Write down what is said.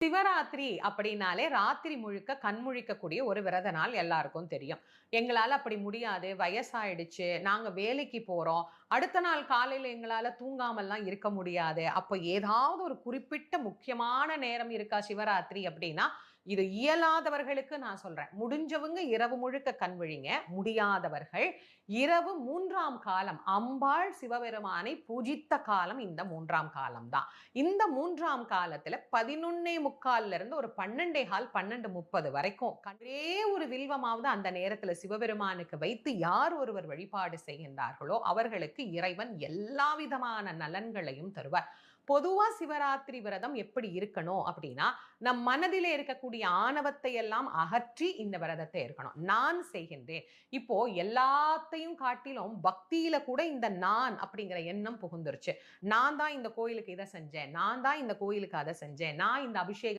சிவராத்திரி அப்படின்னாலே ராத்திரி முழுக்க கண் முழிக்கக்கூடிய ஒரு விரத நாள் எல்லாருக்கும் தெரியும். எங்களால அப்படி முடியாது, வயசாயிடுச்சு, நாங்க வேலைக்கு போறோம், அடுத்த நாள் காலையில எங்களால தூங்காமல்லாம் இருக்க முடியாது. அப்ப ஏதாவது ஒரு குறிப்பிட்ட முக்கியமான நேரம் இருக்கா சிவராத்திரி அப்படின்னா, இது இயலாதவர்களுக்கு நான் சொல்றேன். முடிஞ்சவங்க இரவு முழுக்க கண் விழிங்க. முடியாதவர்கள் இரவு 3ஆம் காலம் அம்பாள் சிவபெருமானை பூஜித்த காலம் இந்த 3ஆம் காலம் தான். இந்த 3ஆம் காலத்துல 11:45 இருந்து ஒரு 12:15 12:30 வரைக்கும் ஒரே ஒரு வில்வமாவது அந்த நேரத்துல சிவபெருமானுக்கு வைத்து யார் ஒருவர் வழிபாடு செய்கின்றார்களோ அவர்களுக்கு இறைவன் எல்லா விதமான நலன்களையும் தருவார். பொதுவா சிவராத்திரி விரதம் எப்படி இருக்கணும் அப்படின்னா, நம் மனதிலே இருக்கக்கூடிய ஆணவத்தை எல்லாம் அகற்றி இந்த விரதத்தை இருக்கணும். நான் செய்கின்றேன். இப்போ எல்லாத்தையும் காட்டிலும் பக்தியில கூட இந்த நான் அப்படிங்கிற எண்ணம் புகுந்துருச்சு. நான் தான் இந்த கோயிலுக்கு இதை செஞ்சேன், நான் தான் இந்த கோயிலுக்கு அதை செஞ்சேன், நான் இந்த அபிஷேகம்